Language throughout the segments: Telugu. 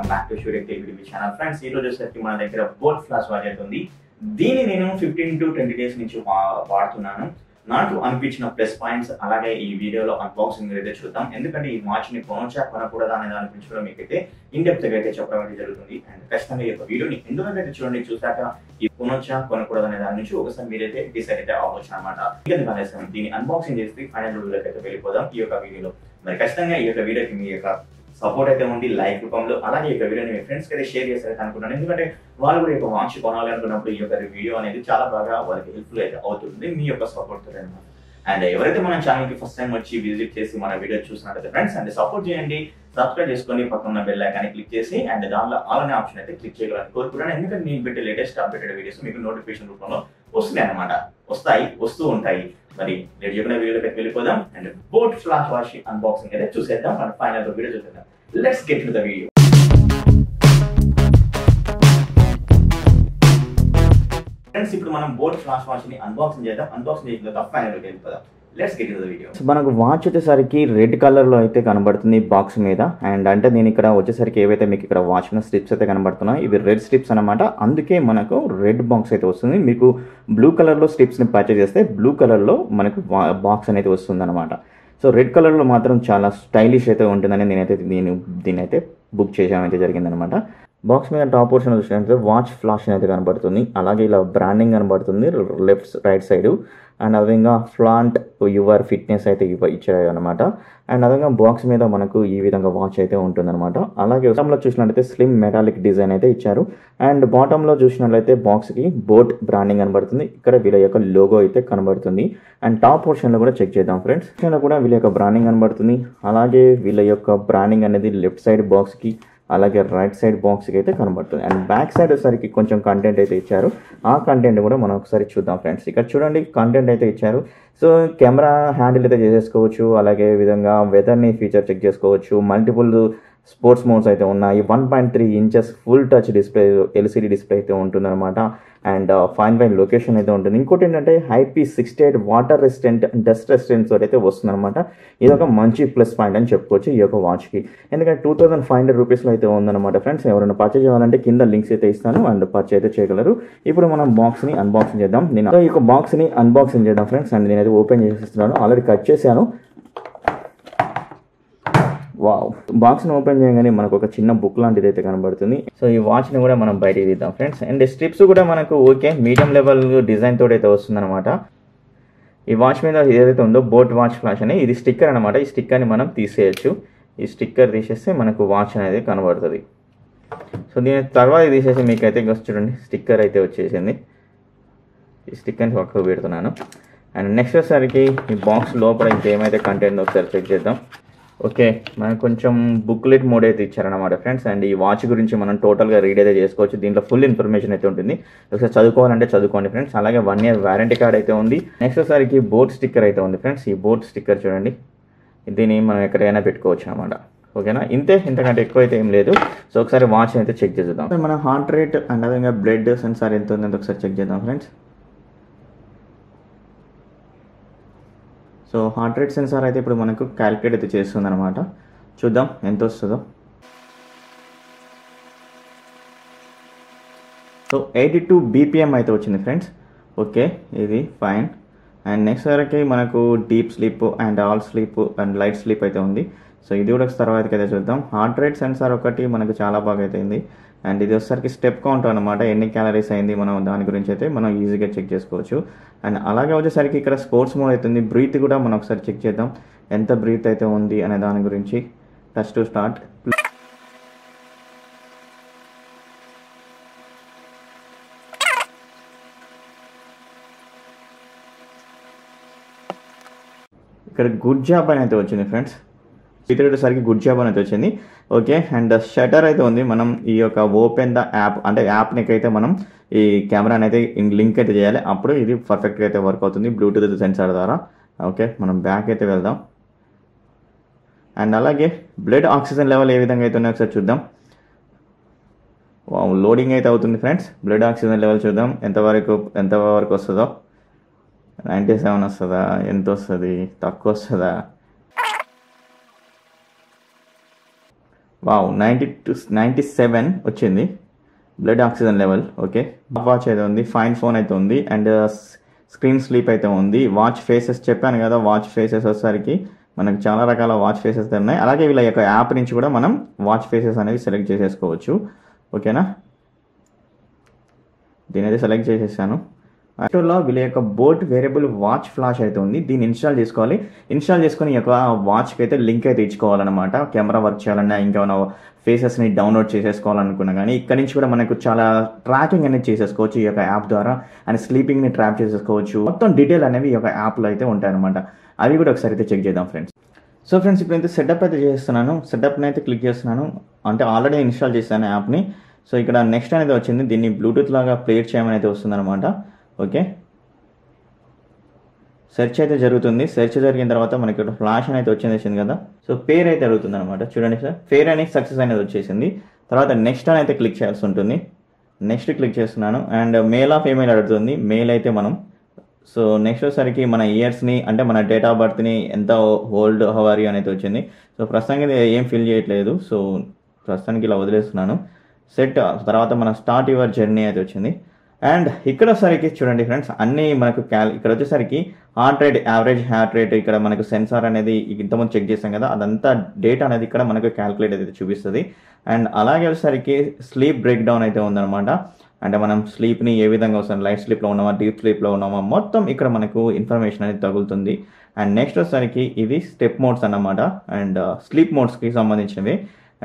Back to sure tech channel. Friends ఈ రోజు వచ్చేసరికి మన దగ్గర బోట్ ఫ్లాష్ వాచ్ అయితే ఉంది. దీన్ని నేను 15 to 20 డేస్ నుంచి వాడుతున్నాను. నాకు అనిపించిన ప్లస్ పాయింట్స్ అలాగే ఈ వీడియోలో అన్బాక్సింగ్ అయితే చూద్దాం. ఎందుకంటే ఈ వాచ్ ని కొనొచ్చా కొనకూడదా అనే దాని గురించి కూడా మీకైతే ఇన్ డెప్త్ గా అయితే చెప్పడం అయితే జరుగుతుంది. అండ్ ఖచ్చితంగా ఈ యొక్క వీడియోని ఎందుకంటే చూడండి, చూసాక ఈ కొనొచ్చా కొనకూడదు అనే దాని నుంచి ఒకసారి మీరైతే డిసైడ్ అయితే అవ్వచ్చు అనమాట. దీన్ని అన్బాక్సింగ్ చేసి ఫైనల్ రివ్యూలోకి అయితే వెళ్ళిపోదాం ఈ యొక్క వీడియోలో. మరి ఖచ్చితంగా ఈ యొక్క వీడియోకి మీ యొక్క సపోర్ట్ అయితే ఉంది లైక్ రూపంలో. అలాగే ఈ యొక్క వీడియోని మీ ఫ్రెండ్స్కి అయితే షేర్ చేస్తారైతే అనుకుంటున్నాను. ఎందుకంటే వాళ్ళు కూడా ఈ యొక్క వాచ్ కొనాలి అనుకున్నప్పుడు ఈ యొక్క వీడియో అనేది చాలా బాగా వాళ్ళకి హెల్ప్ఫుల్ అయితే అవుతుంది మీ యొక్క సపోర్ట్ తో అనమాట. అండ్ ఎవరైతే మన ఛానల్ కి ఫస్ట్ టైం వచ్చి విజిట్ చేసి మన వీడియో చూసినట్లయితే ఫ్రెండ్స్ అండ్ సపోర్ట్ చేయండి, సబ్స్క్రైబ్ చేసుకొని పక్కన బెల్ ఐకాన్ క్లిక్ చేసి అండ్ దానిలో ఆల్ అనే ఆప్షన్ అయితే క్లిక్ చేయగలని కోరుకుంటున్నాను. ఎందుకంటే నేను పెట్టే లేటెస్ట్ అప్డేటెడ్ వీడియోస్ మీకు నోటిఫికేషన్ రూపంలో వస్తున్నాయి అనమాట, వస్తూ ఉంటాయి. మరి నేను చెప్పిన వీడియోకి వెళ్ళిపోదాం and boat flash watch unboxing అయితే చూసేద్దాం. మన ఫైనల్ వీడియో చూసేద్దాం. Let's get to the video. Friends ఇప్పుడు మనం బోట్ ఫ్లాష్ వాచ్ ని అన్బాక్సింగ్ చేద్దాం. అన్బాక్సింగ్ చేసిన తర్వాత ఫైనల్ కి వెళ్ళిపోదాం. Let's get to the video. మనకు వాచ్ వచ్చేసరికి రెడ్ కలర్ లో అయితే కనబడుతుంది బాక్స్ మీద. అండ్ అంటే నేను ఇక్కడ వచ్చేసరికి ఏవైతే మీకు ఇక్కడ వాచ్ మీద స్ట్రిప్స్ అయితే కనబడుతున్నాయి, ఇవి రెడ్ స్ట్రిప్స్ అనమాట. అందుకే మనకు రెడ్ బాక్స్ అయితే వస్తుంది. మీకు బ్లూ కలర్ లో స్ట్రిప్స్ ని పర్చేజ్ చేస్తే బ్లూ కలర్ లో మనకు బాక్స్ అనేది వస్తుంది అనమాట. సో రెడ్ కలర్లో మాత్రం చాలా స్టైలిష్ అయితే ఉంటుందని దీన్ని అయితే బుక్ చేయడం అయితే జరిగిందనమాట. బాక్స్ మీద టాప్ పోర్షన్ చూసినట్లయితే వాచ్ ఫ్లాష్ అయితే కనబడుతుంది. అలాగే ఇలా బ్రాండింగ్ కనబడుతుంది లెఫ్ట్ రైట్ సైడ్. అండ్ అదేవిధంగా ఫ్లాంట్ యువర్ ఫిట్నెస్ అయితే ఇచ్చారు అనమాట. అండ్ అదేవిధంగా బాక్స్ మీద మనకు ఈ విధంగా వాచ్ అయితే ఉంటుందన్నమాట. అలాగే బాటంలో చూసినట్లయితే స్లిమ్ మెటాలిక్ డిజైన్ అయితే ఇచ్చారు. అండ్ బాటంలో చూసినట్లయితే బాక్స్కి బోట్ బ్రాండింగ్ కనబడుతుంది. ఇక్కడ వీళ్ళ యొక్క లోగో అయితే కనబడుతుంది. అండ్ టాప్ పోర్షన్లో కూడా చెక్ చేద్దాం ఫ్రెండ్స్. కూడా వీళ్ళ యొక్క బ్రాండింగ్ కనబడుతుంది. అలాగే వీళ్ళ యొక్క బ్రాండింగ్ అనేది లెఫ్ట్ సైడ్ బాక్స్కి అలాగే రైట్ సైడ్ బాక్స్కి అయితే కనబడుతుంది. అండ్ బ్యాక్ సైడ్ వచ్చేసరికి కొంచెం కంటెంట్ అయితే ఇచ్చారు. ఆ కంటెంట్ కూడా మనం ఒకసారి చూద్దాం ఫ్రెండ్స్. ఇక్కడ చూడండి కంటెంట్ అయితే ఇచ్చారు. సో కెమెరా హ్యాండిల్ అయితే చేసేసుకోవచ్చు. అలాగే విధంగా వెదర్ని ఫీచర్ చెక్ చేసుకోవచ్చు. మల్టిపుల్ స్పోర్ట్స్ మోడ్స్ అయితే ఉన్నాయి. 1.3 inches full touch display LCD display అయితే ఉంటుందన్నమాట. అండ్ ఫైన్ లొకేషన్ అయితే ఉంటుంది. ఇంకోటి ఏంటంటే IP68 water resistant dust resistant తోటి అయితే వస్తుందన్నమాట. ఇది ఒక మంచి ప్లస్ పాయింట్ అని చెప్పుకోవచ్చు ఈ యొక్క వాచ్కి. ఎందుకంటే 2500 రూపీస్లో అయితే ఉందన్నమాట ఫ్రెండ్స్. ఎవరైనా పర్చేజ్ చేయాలంటే కింద లింక్స్ అయితే ఇస్తాను అండ్ పర్చేజ్ అయితే చేయగలరు. ఇప్పుడు మనం బాక్స్ని అన్బాక్సింగ్ చేద్దాం. నేను ఈ యొక్క బాక్స్ని అన్బాక్సింగ్ చేద్దాం ఫ్రెండ్స్. అండ్ నేనైతే ఓపెన్ చేసేస్తున్నాను, ఆల్రెడీ కట్ చేశాను. వావ్, బాక్స్ని ఓపెన్ చేయగానే మనకు ఒక చిన్న బుక్ లాంటిది అయితే కనబడుతుంది. సో ఈ వాచ్ని కూడా మనం బయటికి తీద్దాం ఫ్రెండ్స్. అండ్ స్ట్రిప్స్ కూడా మనకు ఓకే మీడియం లెవెల్ డిజైన్ తోటి అయితే వస్తుందన్నమాట. ఈ వాచ్ మీద ఏదైతే ఉందో బోట్ వాచ్ ఫ్లాష్ అని ఇది స్టిక్కర్ అనమాట. ఈ స్టిక్కర్ని మనం తీసేయచ్చు. ఈ స్టిక్కర్ తీసేస్తే మనకు వాచ్ అనేది కనబడుతుంది. సో దీని తర్వాత తీసేసి మీకైతే చూడండి స్టిక్కర్ అయితే వచ్చేసింది. ఈ స్టిక్కర్ని పక్కకు పెడుతున్నాను. అండ్ నెక్స్ట్ వచ్చేసరికి ఈ బాక్స్ లోపల ఇంకేమైతే కంటెంట్ ఒకసారి చెక్ చేద్దాం. ఓకే, మనకు కొంచెం బుక్లెట్ మోడ్ అయితే ఇచ్చారనమాట ఫ్రెండ్స్. అండ్ ఈ వాచ్ గురించి మనం టోటల్గా రీడ్ అయితే చేసుకోవచ్చు. దీంట్లో ఫుల్ ఇన్ఫర్మేషన్ అయితే ఉంటుంది. ఒకసారి చదువుకోవాలంటే చదువుకోండి ఫ్రెండ్స్. అలాగే 1 year వారంటీ కార్డ్ అయితే ఉంది. నెక్స్ట్ ఒకసారికి బోట్ స్టిక్కర్ అయితే ఉంది ఫ్రెండ్స్. ఈ బోట్ స్టిక్కర్ చూడండి, దీన్ని మనం ఎక్కడైనా పెట్టుకోవచ్చు అనమాట. ఓకేనా, ఇంతకంటే ఎక్కువ అయితే ఏం లేదు. సో ఒకసారి వాచ్ అయితే చెక్ చేద్దాం. మన హార్ట్ రేట్ అండ్ అదేవిధంగా బ్లడ్ సెన్సార్ ఎంత ఉందంటే ఒకసారి చెక్ చేద్దాం friends. So heart rate censor అయితే ఇప్పుడు మనకు క్యాలిక్యులేట్ అయితే చేస్తుంది అనమాట. చూద్దాం ఎంత వస్తుందో. సో 82 BPM అయితే వచ్చింది ఫ్రెండ్స్. ఓకే, ఇది ఫైన్. అండ్ నెక్స్ట్ వరకు మనకు deep sleep and all sleep and light sleep అయితే ఉంది. సో ఇది కూడా తర్వాతకి అయితే చూద్దాం. హార్ట్ రేట్ సెన్సార్ ఒకటి మనకు చాలా బాగా అయితే అయింది. అండ్ ఇది వచ్చేసరికి స్టెప్ కౌంట్ అనమాట, ఎన్ని క్యాలరీస్ అయింది మనం దాని గురించి అయితే మనం ఈజీగా చెక్ చేసుకోవచ్చు. అండ్ అలాగే వచ్చేసరికి ఇక్కడ స్పోర్ట్స్ మోడ్ అవుతుంది. బ్రీత్ కూడా మనం ఒకసారి చెక్ చేద్దాం ఎంత బ్రీత్ అయితే ఉంది అనే దాని గురించి. Touch to start. ఇక్కడ గుడ్ జాబ్ అని అయితే వచ్చింది ఫ్రెండ్స్. సరికి గుడ్ జాబ్ అనేది వచ్చింది. ఓకే, అండ్ షటర్ అయితే ఉంది. మనం ఈ యొక్క ఓపెన్ ద యాప్ అంటే యాప్నికి అయితే మనం ఈ కెమెరాని అయితే లింక్ అయితే చేయాలి. అప్పుడు ఇది పర్ఫెక్ట్గా అయితే వర్క్ అవుతుంది బ్లూటూత్ సెన్సార్ ద్వారా. ఓకే, మనం బ్యాక్ అయితే వెళ్దాం. అండ్ అలాగే బ్లడ్ ఆక్సిజన్ లెవెల్ ఏ విధంగా అయితే ఉన్నాయో ఒకసారి చూద్దాం. లోడింగ్ అయితే అవుతుంది ఫ్రెండ్స్. బ్లడ్ ఆక్సిజన్ లెవెల్ చూద్దాం ఎంతవరకు వస్తుందో. 97 వస్తుందా, ఎంత వస్తుంది, తక్కువ వస్తుందా. వావ్ 97 వచ్చింది blood oxygen level. Okay, watch అయితే ఉంది, ఫైన్ ఫోన్ అయితే ఉంది, అండ్ స్క్రీన్ స్లీప్ అయితే ఉంది. వాచ్ ఫేసెస్ చెప్పాను కదా, వాచ్ ఫేసెస్ వచ్చేసరికి మనకు చాలా రకాల వాచ్ ఫేసెస్ ఉన్నాయి. అలాగే వీళ్ళ యొక్క యాప్ నుంచి కూడా మనం వాచ్ ఫేసెస్ అనేది సెలెక్ట్ చేసేసుకోవచ్చు. ఓకేనా, దీని అయితే సెలెక్ట్ చేసేసాను. యాక్చువల్గా వీళ్ళ యొక్క బోట్ వేరియబుల్ వాచ్ ఫ్లాష్ అయితే ఉంది, దీన్ని ఇన్స్టాల్ చేసుకోవాలి. ఇన్స్టాల్ చేసుకుని ఈ యొక్క వాచ్కి అయితే లింక్ అయితే ఇచ్చుకోవాలన్నమాట. కెమెరా వర్క్ చేయాలన్నా, ఇంకేమైనా ఫేసెస్ని డౌన్లోడ్ చేసేసుకోవాలనుకున్నా కానీ ఇక్కడ నుంచి కూడా మనకు చాలా ట్రాకింగ్ అనేది చేసేసుకోవచ్చు ఈ యొక్క యాప్ ద్వారా. అండ్ స్లీపింగ్ని ట్రాక్ చేసేసుకోవచ్చు. మొత్తం డీటెయిల్ అనేవి ఈ యొక్క యాప్లో అయితే ఉంటాయన్నమాట. అవి కూడా ఒకసారి అయితే చెక్ చేద్దాం ఫ్రెండ్స్. సో ఫ్రెండ్స్, ఇప్పుడైతే సెటప్ అయితే చేస్తున్నాను. సెటప్ని అయితే క్లిక్ చేస్తున్నాను, అంటే ఆల్రెడీ ఇన్స్టాల్ చేశాను యాప్ని. సో ఇక్కడ నెక్స్ట్ అనేది వచ్చింది, దీన్ని బ్లూటూత్ లాగా ప్లేట్ చేయమని అయితే వస్తుంది అనమాట. ఓకే, సెర్చ్ అయితే జరుగుతుంది. సెర్చ్ జరిగిన తర్వాత మనకి ఇక్కడ ఫ్లాష్ అనేది వచ్చేసింది కదా. సో పేరు అయితే అడుగుతుంది అనమాట. చూడండి సార్, పేరు అనేది సక్సెస్ అనేది వచ్చేసింది. తర్వాత నెక్స్ట్ అని అయితే క్లిక్ చేయాల్సి ఉంటుంది. నెక్స్ట్ క్లిక్ చేస్తున్నాను. అండ్ మేల్ ఆఫ్ ఈమెయిల్ అడుగుతుంది. మెయిల్ అయితే మనం సో నెక్స్ట్ వచ్చేసరికి మన ఇయర్స్ని, అంటే మన డేట్ ఆఫ్ బర్త్ని, ఎంత ఓల్డ్ హవర్ అనేది వచ్చింది. సో ప్రస్తుతానికి ఏం ఫిల్ చేయట్లేదు, సో ప్రస్తుతానికి ఇలా వదిలేస్తున్నాను. సెట్ తర్వాత మన స్టార్ట్ యువర్ జర్నీ అయితే వచ్చింది. అండ్ ఇక్కడ వచ్చేసరికి చూడండి ఫ్రెండ్స్, అన్నీ మనకు ఇక్కడ వచ్చేసరికి heart rate, average heart rate, ఇక్కడ మనకు సెన్సార్ అనేది ఇంతకుముందు చెక్ చేసాం కదా, అదంతా డేటా అనేది ఇక్కడ మనకు క్యాల్కులేట్ అయితే చూపిస్తుంది. అండ్ అలాగే వచ్చేసరికి స్లీప్ బ్రేక్ డౌన్ అయితే ఉందన్నమాట. అంటే మనం స్లీప్ని ఏ విధంగా వస్తుంది, లైట్ స్లీప్లో ఉన్నామా, డీప్ స్లీప్లో ఉన్నామా, మొత్తం ఇక్కడ మనకు ఇన్ఫర్మేషన్ అనేది తగులుతుంది. అండ్ నెక్స్ట్ వచ్చేసరికి ఇది స్టెప్ మోడ్స్ అన్నమాట, అండ్ స్లీప్ మోడ్స్కి సంబంధించినవి.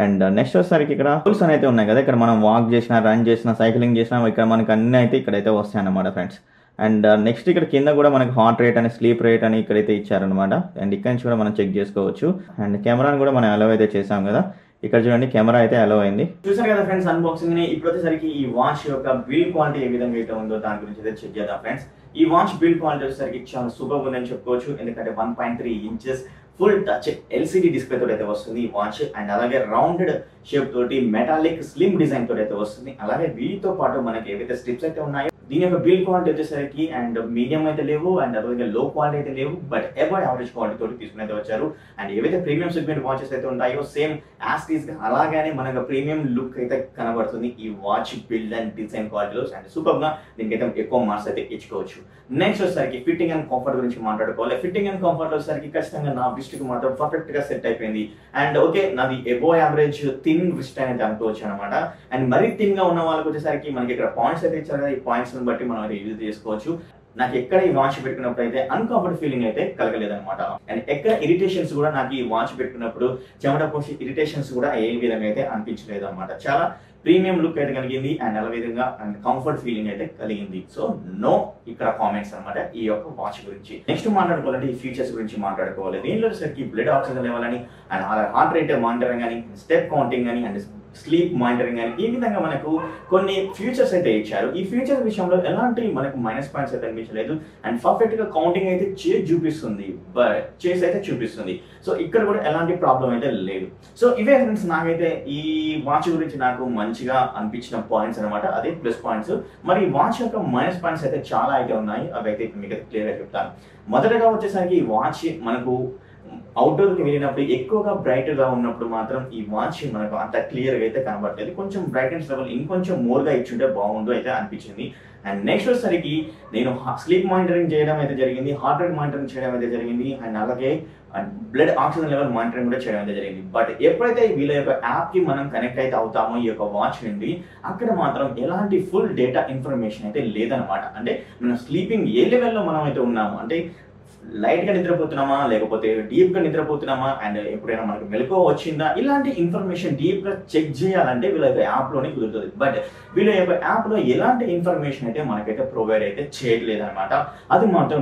అండ్ నెక్స్ట్ వచ్చేసరికి ఇక్కడ టూల్స్ అయితే ఉన్నాయి కదా, ఇక్కడ మనం వాక్ చేసినా, రన్ చేసినా, సైక్లింగ్ చేసినా ఇక్కడ మనకు అన్నీ అయితే ఇక్కడైతే వస్తాయి అన్నమాట ఫ్రెండ్స్. అండ్ నెక్స్ట్ ఇక్కడ కింద కూడా మనకు హార్ట్ రేట్ అని, స్లీప్ రేట్ అని ఇక్కడైతే ఇచ్చారనమాట. అండ్ ఇక్కడ నుంచి కూడా మనం చెక్ చేసుకోవచ్చు. అండ్ కెమెరాని కూడా మనం అలౌ అయితే చేసాం కదా, ఇక్కడ చూడండి కెమెరా అయితే అలౌ అయింది. చూసారు కదా ఫ్రెండ్స్ అన్బాక్సింగ్ ని. ఇప్పుడు వచ్చేసరికి ఈ వాచ్ యొక్క బిల్డ్ క్వాలిటీ ఏ విధంగా అయితే ఉందో దాని గురించి అయితే చెక్ చేద్దాం ఫ్రెండ్స్. ఈ వాచ్ బిల్డ్ క్వాలిటీ వచ్చేసరికి చాలా సూపర్ ఉందని చెప్పుకోవచ్చు. ఎందుకంటే 1.3 inches full touch LCD display తోటి అయితే వస్తుంది ఈ వాచ్. అండ్ అలాగే రౌండెడ్ షేప్ తోటి మెటాలిక్ స్లిమ్ డిజైన్ తోటి అయితే వస్తుంది. అలాగే వీటితో పాటు మనకి ఏవైతే స్ట్రిప్స్ అయితే ఉన్నాయో దీని యొక్క బిల్డ్ క్వాలిటీ వచ్చేసరికి అండ్ మీడియం అయితే లేవు, అండ్ అలాగే లో క్వాలిటీ అయితే లేవు, బట్ అబౌవ్ యావరేజ్ క్వాలిటీ తోటి తీసుకుని అయితే వచ్చారు. అండ్ ఏవైతే ప్రీమియం సెగ్మెంట్ వాచెస్ అయితే ఉంటాయో సేమ్ యాస్టీస్ అలాగే మనకు ప్రీమియం లుక్ అయితే కనబడుతుంది ఈ వాచ్ బిల్డ్ అండ్ డిజైన్ క్వాలిటీలో. అండ్ సూపర్ గా దీనికైతే ఎక్కువ మార్క్స్ అయితే ఇచ్చుకోవచ్చు. నెక్స్ట్ వచ్చేసరికి ఫిట్టింగ్ అండ్ కంఫర్ట్ గురించి మాట్లాడుకోవాలి. ఫిట్టింగ్ అండ్ కంఫర్ట్ వచ్చేసరికి ఖచ్చితంగా నా రిస్ట్ కి మాత్రం పర్ఫెక్ట్ గా సెట్ అయిపోయింది. అండ్ ఓకే, నాది అబౌవ్ యావరేజ్ థిన్ రిస్ట్ అనేది అనుకోవచ్చు అనమాట. అండ్ మరీ థిన్ గా ఉన్న వాళ్ళకి వచ్చేసరికి మనకి ఇక్కడ పాయింట్స్ అయితే ఇచ్చారు కదా, ఈ పాయింట్స్ బట్టి మనం అయితే యూజ్ చేసుకోవచ్చు. నాకు ఎక్కడ ఈ వాచ్ పెట్టుకున్నప్పుడు అయితే అన్కంఫర్ట్ ఫీలింగ్ అయితే కలగలేదన్నమాట. అండ్ ఎక్కడ ఇరిటేషన్స్ కూడా నాకు ఈ వాచ్ పెట్టుకున్నప్పుడు చెమట పోసి ఇరిటేషన్స్ కూడా ఏ విధంగా అయితే అనిపించలేదు అనమాట. చాలా ప్రీమియం లుక్ అయితే కలిగింది, అండ్ అలా విధంగా అండ్ కంఫర్ట్ ఫీలింగ్ అయితే కలిగింది. సో నో ఇక్కడ కామెంట్స్ అనమాట ఈ యొక్క వాచ్ గురించి. నెక్స్ట్ మాట్లాడుకోవాలంటే ఈ ఫీచర్స్ గురించి మాట్లాడుకోవాలి. దీనిలో వచ్చేసరికి బ్లడ్ ఆక్సిజన్ లెవెల్ అని, అండ్ హార్ట్ రేట్ మానిటరింగ్ అని, స్టెప్ కౌంటింగ్ అని, అండ్ స్లీప్ మానిటరింగ్ అని, ఈ విధంగా మనకు కొన్ని ఫీచర్స్ అయితే ఇచ్చారు. ఈ ఫీచర్స్ విషయంలో ఎలాంటి మనకు మైనస్ పాయింట్స్ అయితే అనిపించలేదు. అండ్ పర్ఫెక్ట్ గా కౌంటింగ్ అయితే చూపిస్తుంది, చేసి అయితే చూపిస్తుంది. సో ఇక్కడ కూడా ఎలాంటి ప్రాబ్లం అయితే లేదు. సో ఇవే ఫ్రెండ్స్ నాకైతే ఈ వాచ్ గురించి నాకు మంచిగా అనిపించిన పాయింట్స్ అనమాట, అదే ప్లస్ పాయింట్స్. మరి ఈ వాచ్ యొక్క మైనస్ పాయింట్స్ అయితే చాలా అయితే ఉన్నాయి, అవి అయితే మీకు క్లియర్ గా చెప్తాను. మొదటగా వచ్చేసరికి ఈ వాచ్ మనకు అవుట్డోర్కి వెళ్ళినప్పుడు ఎక్కువగా బ్రైట్ గా ఉన్నప్పుడు మాత్రం ఈ వాచ్ మనకు అంత క్లియర్ గా అయితే కనబడలేదు. కొంచెం బ్రైట్నెస్ లెవెల్ ఇంకొంచెం మోర్ గా ఇచ్చుంటే బాగుండు అయితే అనిపించింది. అండ్ నెక్స్ట్ వచ్చేసరికి నేను స్లీప్ మానిటరింగ్ చేయడం అయితే జరిగింది, హార్ట్ రేట్ మానిటరింగ్ చేయడం అయితే జరిగింది, అండ్ అలాగే బ్లడ్ ఆక్సిజన్ లెవెల్ మానిటరింగ్ కూడా చేయడం అయితే జరిగింది. బట్ ఎప్పుడైతే వీళ్ళ యొక్క యాప్ కి మనం కనెక్ట్ అయితే అవుతామో ఈ యొక్క వాచ్ నుండి, అక్కడ మాత్రం ఎలాంటి ఫుల్ డేటా ఇన్ఫర్మేషన్ అయితే లేదనమాట. అంటే మనం స్లీపింగ్ ఏ లెవెల్లో మనం అయితే ఉన్నాము, అంటే లైట్ గా నిద్రపోతున్నామా లేకపోతే డీప్ గా నిద్రపోతున్నామా, అండ్ ఎప్పుడైనా మనకు మెలకువ వచ్చిందా, ఇలాంటి ఇన్ఫర్మేషన్ డీప్ గా చెక్ చేయాలంటే వీళ్ళ యొక్క యాప్ లోనే కుదురుతుంది. బట్ వీళ్ళ యొక్క యాప్ లో ఎలాంటి ఇన్ఫర్మేషన్ అయితే మనకైతే ప్రొవైడ్ అయితే చేయట్లేదు అనమాట. అది మాత్రం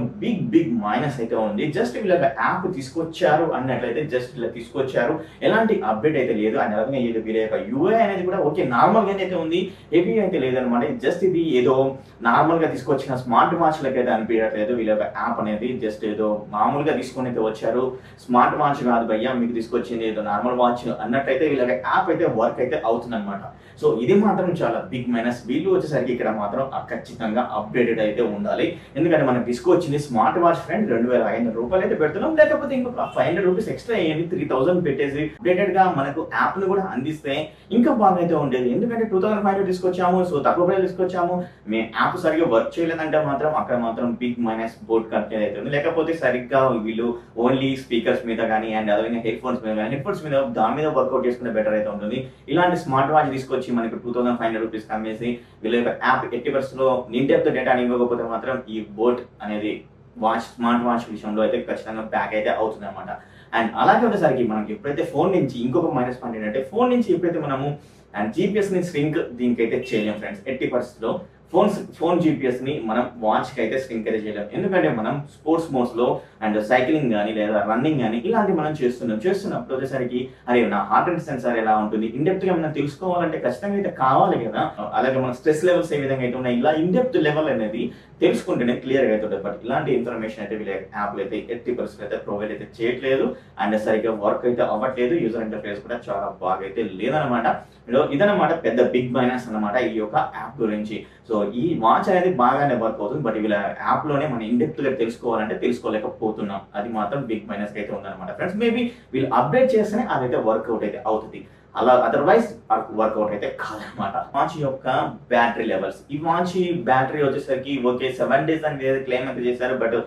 బిగ్ మైనస్ అయితే ఉంది. జస్ట్ వీళ్ళ యొక్క యాప్ తీసుకొచ్చారు అన్నట్లయితే జస్ట్ ఇలా తీసుకొచ్చారు, ఎలాంటి అప్డేట్ అయితే లేదు. అండ్ అలాగే వీళ్ళ యొక్క యూఐ అనేది కూడా ఓకే నార్మల్ గా అయితే ఉంది, హెవీ అయితే లేదనమాట. జస్ట్ ఇది ఏదో నార్మల్ గా తీసుకొచ్చిన స్మార్ట్ వాచ్ లకైతే అనిపించట్లేదు. వీళ్ళ యొక్క యాప్ అనేది జస్ట్ ఏదో ఏదో మామూలుగా తీసుకొని అయితే వచ్చారు, స్మార్ట్ వాచ్ కాదు భయ్యా మీకు తీసుకొచ్చింది ఏదో నార్మల్ వాచ్ అన్నట్టయితే వీళ్ళకి యాప్ అయితే వర్క్ అయితే అవుతుంది అనమాట. సో ఇది మాత్రం చాలా బిగ్ మైనస్. వీళ్ళు వచ్చేసరికి ఇక్కడ మాత్రం ఖచ్చితంగా అప్డేటెడ్ అయితే ఉండాలి. ఎందుకంటే మనకు తీసుకొచ్చింది స్మార్ట్ వాచ్ ఫ్రెండ్ 2500 రూపాయలు అయితే పెడుతున్నాం, లేకపోతే ఇంకొక 500 రూపీస్ ఎక్స్ట్రా అయ్యింది 3000 పెట్టేసి అప్డేటెడ్ గా మనకు యాప్ ను కూడా అందిస్తే ఇంకా బాగా అయితే ఉండేది. ఎందుకంటే 2500 తీసుకొచ్చాము, సో తక్కువ ప్రైస్ తీసుకొచ్చాము, మీ యాప్ సరిగ్గా వర్క్ చేయలేదంటే మాత్రం అక్కడ మాత్రం బిగ్ మైనస్ బోర్డ్ కంపెనీ అవుతుంది. లేకపోతే సరిగ్గా వీళ్ళు ఓన్లీ స్పీకర్స్ మీద కానీ అండ్ అదే హెడ్ ఫోన్స్ మీద కానీ హెడ్ మీద దాని మీద వర్కౌట్ చేసుకుంటే బెటర్ అయితే ఉంటుంది. ఇలాంటి స్మార్ట్ వాచ్ తీసుకొచ్చి మనకి 2500 రూపీస్ కమ్మేసి వీళ్ళ యొక్క యాప్ 80% లో నింటెప్ డేటా ఇవ్వకపోతే మాత్రం ఈ బోట్ అనేది స్మార్ట్ వాచ్ విషయంలో అయితే ఖచ్చితంగా బ్యాక్ అయితే అవుతుంది అనమాట. అండ్ అలాగే వచ్చేసరికి మనకి ఎప్పుడైతే ఫోన్ నుంచి ఇంకొక మైనస్ పాయింట్ ఏంటంటే, ఫోన్ నుంచి ఎప్పుడైతే మనము అండ్ జీపీఎస్ ని స్ట్రింక్ దీనికైతే చేయలేం ఫ్రెండ్స్. 80% లో ఫోన్ జీపీఎస్ ని మనం వాచ్ కి అయితే స్ట్రింక్ అయితే చేయలేం. ఎందుకంటే మనం స్పోర్ట్స్ మోడ్స్ లో అండ్ సైక్లింగ్ కానీ లేదా రన్నింగ్ కానీ ఇలాంటి మనం చేస్తున్నప్పుడు వచ్చేసరికి అరే నా హార్ట్ రేట్ సెన్సార్ ఎలా ఉంటుంది, ఇండెప్త్ గా మనం తెలుసుకోవాలంటే ఖచ్చితంగా అయితే కావాలి కదా. అలాగే మన స్ట్రెస్ లెవెల్స్ ఏ విధంగా అయితే ఉన్నాయి, ఇలా ఇండెప్త్ లెవెల్ అనేది తెలుసుకుంటేనే క్లియర్ గా అవుతుంది. బట్ ఇలాంటి ఇన్ఫర్మేషన్ అయితే వీళ్ళ యాప్ అయితే 80% అయితే ప్రొవైడ్ అయితే చేయట్లేదు అండ్ సరిగ్గా వర్క్ అయితే అవ్వట్లేదు. యూజర్ ఇంటర్ఫేస్ కూడా చాలా బాగా అయితే లేదనమాట. ఇదనమాట పెద్ద బిగ్ మైనస్ అనమాట ఈ యొక్క యాప్ గురించి. సో ఈ వాచ్ అనేది బాగానే వర్క్ అవుతుంది, బట్ వీళ్ళ యాప్ లోనే మనం ఇండెప్త్ గా తెలుసుకోవాలంటే తెలుసుకోలేకపోతున్నాం. అది మాత్రం బిగ్ మైనస్ అయితే ఉందన్నమాట ఫ్రెండ్స్. మేబీ వీళ్ళు అప్డేట్ చేస్తేనే అదైతే వర్క్అవుట్ అయితే అవుతుంది, అలా అదర్వైజ్ వర్కౌట్ అయితే కాదనమాట. వాచ్ యొక్క బ్యాటరీ లెవెల్స్, ఈ వాచ్ బ్యాటరీ వచ్చేసరికి ఓకే 7 days అని క్లెయిమ్ అయితే చేశారు, బట్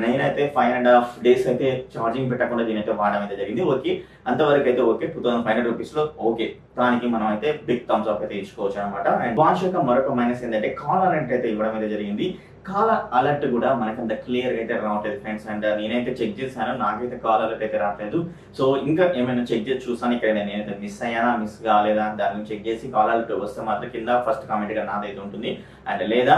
నేనైతే 5.5 days అయితే ఛార్జింగ్ పెట్టకుండా దీని అయితే వాడడం అయితే జరిగింది. ఓకే అంతవరకు అయితే ఓకే, 2500 రూపీస్ లో ఓకే, దానికి మనం అయితే బిగ్ థమ్స్ అప్ అయితే ఇచ్చుకోవచ్చు అనమాట. అండ్ వాచ్ యొక్క మరొక మైనస్ ఏంటంటే కాల్ అలర్ట్ అయితే ఇవ్వడం అయితే జరిగింది. కాల్ అలర్ట్ కూడా మనకి అంత క్లియర్ అయితే రావట్లేదు ఫ్రెండ్స్. అండ్ నేనైతే చెక్ చేశాను, నాకైతే కాల్ అలర్ట్ అయితే రావట్లేదు. సో ఇంకా ఏమైనా చెక్ చేసి చూసాను ఇక్కడ నేనైతే మిస్ అయ్యానా మిస్ కాలేదా దాన్ని చెక్ చేసి కాల్ అలర్ట్ వస్తే మాత్రం కింద ఫస్ట్ కామెంట్ గా నాదైతే ఉంటుంది. అండ్ లేదా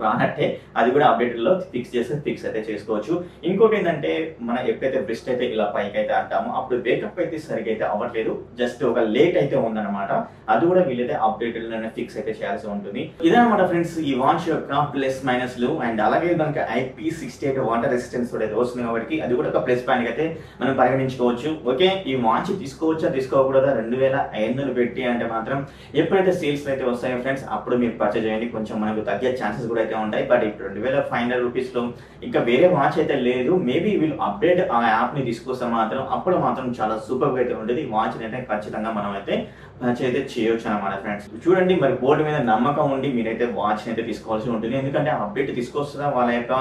రానట్టే అది కూడా అప్డేట్ లో ఫిక్స్ అయితే చేసుకోవచ్చు. ఇంకోటి ఏంటంటే మనం ఎప్పుడైతే బ్రిస్ట్ అయితే ఇలా పైకి అయితే అంటామో అప్పుడు వేకప్ అయితే సరిగ్గా అయితే అవ్వట్లేదు, జస్ట్ ఒక లేట్ అయితే ఉందన్నమాట. అది కూడా వీళ్ళైతే అప్డేటెడ్ లోనే ఫిక్స్ అయితే చేయాల్సి ఉంటుంది. ఇదన్నమాట ఫ్రెండ్స్ ఈ వాచ్ యొక్క ప్లస్ మైనస్ లు. అండ్ అలాగే దానికి IP68 వాటర్ రెసిస్టెన్స్ కూడా వస్తుంది కాబట్టి అది కూడా ఒక ప్లస్ పాయింట్ అయితే మనం పరిగణించుకోవచ్చు. ఓకే ఈ వాచ్ తీసుకోవచ్చా తీసుకోకూడదా 2500 పెట్టి అంటే మాత్రం ఎప్పుడైతే సేల్స్ అయితే వస్తాయో ఫ్రెండ్స్ అప్పుడు మీరు పర్చేజ్ చేయండి, కొంచెం మనకు తగ్గే ఛాన్సెస్ కూడా అయితే ఉంటాయి. బట్ ఇప్పుడు 2500 రూపీస్ లో ఇంకా వేరే వాచ్ అయితే లేదు. మేబీ వీళ్ళు అప్డేట్ ఆ యాప్ ని తీసుకొస్తే మాత్రం అప్పుడు మాత్రం చాలా సూపర్ గా అయితే ఉంటుంది. వాచ్ అయితే ఖచ్చితంగా మనం అయితే పర్చేజ్ అయితే చేయొచ్చు అనమాట ఫ్రెండ్స్. చూడండి మరి బోర్డు మీద నమ్మకం ఉండి మీరైతే వాచ్ అయితే తీసుకోవాల్సి ఉంటుంది. ఎందుకంటే అప్డేట్ తీసుకొస్తుందా వాళ్ళ యొక్క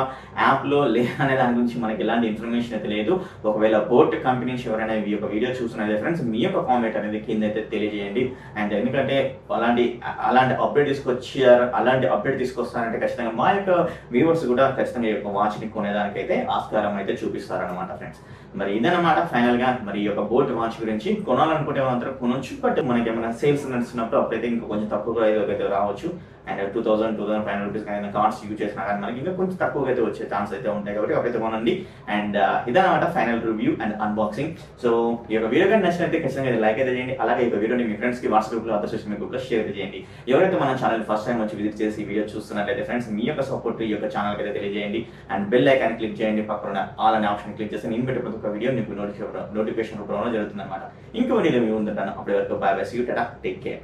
యాప్ లో లేదనే దాని గురించి మనకి ఎలాంటి ఇన్ఫర్మేషన్ అయితే లేదు. ఒకవేళ బోట్ కంపెనీ నుంచి ఎవరైనా ఈ యొక్క వీడియో చూస్తున్నదే ఫ్రెండ్స్ మీ యొక్క కామెంట్ అనేది కింద అయితే తెలియజేయండి. అండ్ ఎందుకంటే అలాంటి అప్డేట్ తీసుకొస్తారంటే ఖచ్చితంగా మా యొక్క వ్యూవర్స్ కూడా ఖచ్చితంగా ఈ యొక్క వాచ్ ని కొనేదానికైతే ఆస్కారం అయితే చూపిస్తారనమాట ఫ్రెండ్స్. మరి ఇదన్నమాట ఫైనల్ గా మరి ఈ యొక్క బోట్ వాచ్ గురించి. కొనాలనుకుంటే మాత్రం కొనొచ్చు, బట్ మనకి ఏమైనా సేల్స్ నడుస్తున్నప్పుడు అప్పుడైతే ఇంకా కొంచెం తక్కువగా అయితే రావచ్చు. అండ్ 2500 రూపీస్ కానీ కార్డ్స్ యూజ్ చేసినా కానీ మనకి ఇంకా కొంచెం తక్కువగా అయితే వచ్చే ఛాన్స్ అయితే ఉంటాయి కాబట్టి అప్పుడైతే కొనండి. అండ్ ఇదన్నమాట final review and unboxing. So ఈ యొక్క వీడియో కానీ నచ్చినట్లయితే ఖచ్చితంగా లైక్ అయితే చేయండి. అలాగే ఈ వీడియోని మీ ఫ్రెండ్స్ కి వాట్సాప్ గ్రూప్ లో అదర్ సోషల్ మీడియా గ్రూప్ లో షేర్ అయితే చేయండి. ఎవరైతే మన ఛానల్ ఫస్ట్ టైం వచ్చి విజిట్ చేసి వీడియో చూస్తున్నట్లయితే ఫ్రెండ్స్ మీ యొక్క సపోర్ట్ ఈ యొక్క ఛానల్ అయితే తెలియజేయండి. అండ్ బెల్ ఐకాన్ క్లిక్ చేయండి, పక్కన ఆల్ అనే ఆప్షన్ క్లిక్ చేస్తే నేను పెట్టే ప్రతి ఒక్క వీడియో మీకు నోటిఫికేషన్ రూపంలో జరుగుతుంది అనమాట. ఇంకో వీడియో మీ ముందుంటాను. అప్పటి వరకు bye bye, see you, tata, take care.